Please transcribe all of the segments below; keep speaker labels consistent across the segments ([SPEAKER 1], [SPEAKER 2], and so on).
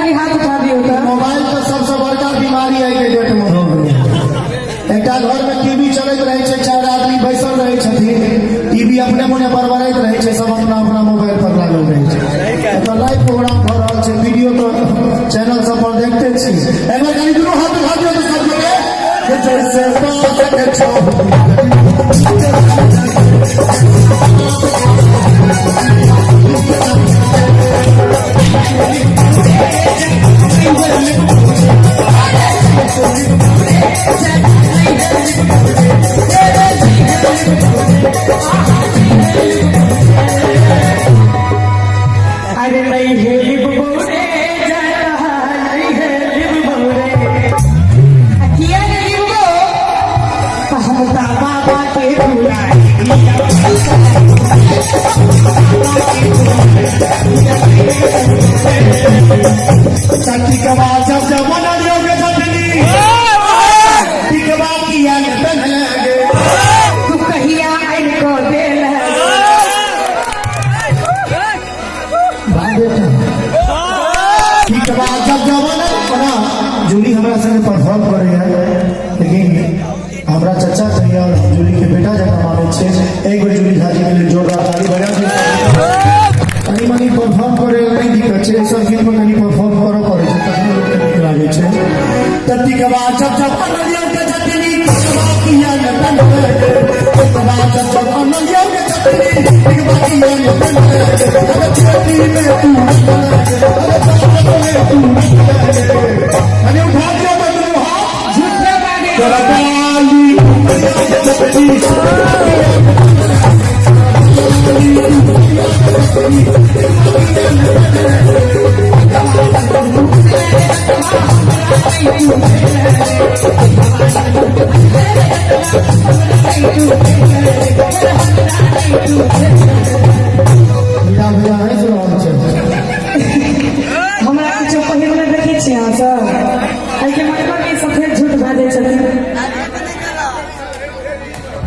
[SPEAKER 1] Mobile तो सबसे बड़का बीमारी है के डेट में हो गया। एक घर में टीवी चलत रहे छे, चार आदमी बैसल रहे छथिन, टीवी अपने मने बरबरैत रहे छे, सब अपना अपना मोबाइल पर लागल रहे छे। तो लाइव प्रोग्राम भ रहल छे, वीडियो तो चैनल सब पर देखते छी। एमे कनी दुनो हाथ उठा दियो तो सब के जैसे बात के छो
[SPEAKER 2] अरे नहीं है लिप बोरे जाता नहीं है लिप बोरे किया नहीं वो हम बाबा के बुलाए
[SPEAKER 1] सच्ची कबा जब जमाना लियोगे सजनी टिकवा किया न तन लगे
[SPEAKER 2] तू कहिया इनको दे
[SPEAKER 1] जूली हमारा संगे परफॉर्म कर रही है, लेकिन हमारा चचा भैया जूली के बेटा जगह माने छे। एक बार जूली हाजी के लिए जोरदार ताली बजा दी। कनी मनी परफॉर्म करे नहीं दिक्कत छे, सब गीत में कनी परफॉर्म करो करे छे, तखने लोग के लागे छे। तत्ती के बाद जब जब अनलिया के जतनी कबा किया न तन के बाद जब जब अनलिया के जतनी कबा किया न तन अरे छोटी में तू अरे तू अरे उठा दिया बंदू हाथ
[SPEAKER 2] झूठे बागे
[SPEAKER 1] जरा काली
[SPEAKER 2] हमरा कुछ पहले में देखे छी अहाँ सब एके मतलब ई सफेद झूठ बाजै छथिन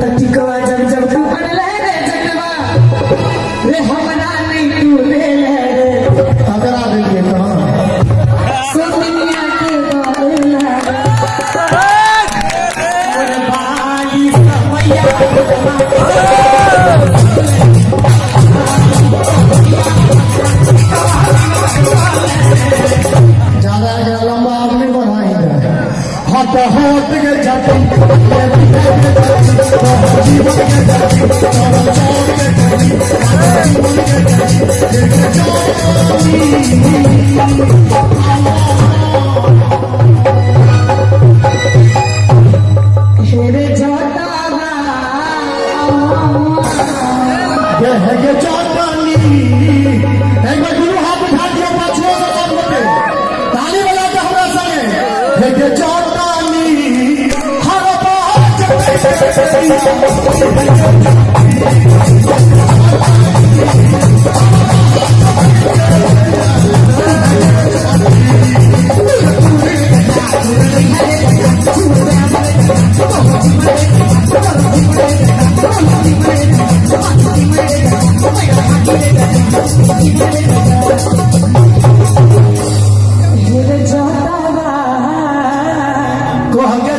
[SPEAKER 2] त टिकवा जब जब तू बनले रे जटवा रे हमरा नहीं तू ले ले रे
[SPEAKER 1] अगरा देंगे तो
[SPEAKER 2] सोनिया के बोला और बाली समया
[SPEAKER 1] ज्यादा लंबा आदमी बढ़ाई हट हट के जाती
[SPEAKER 2] हेरे जाता
[SPEAKER 1] है जानी एक बार गुरु हाथ उठा दिया पाछुआ से काम करते ताली बजा के हमरा संगे है जानी हर बात
[SPEAKER 2] हेरे जाता
[SPEAKER 1] को हगे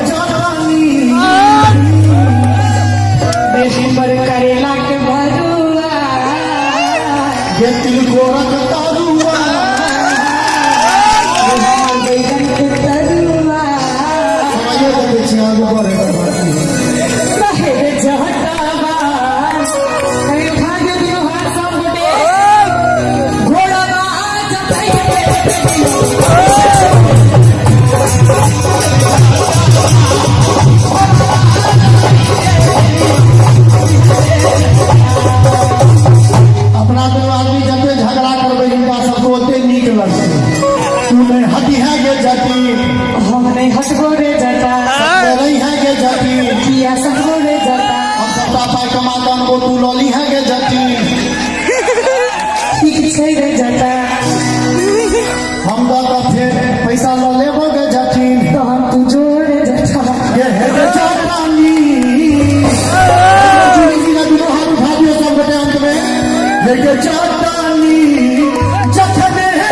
[SPEAKER 1] के जातानी जखने है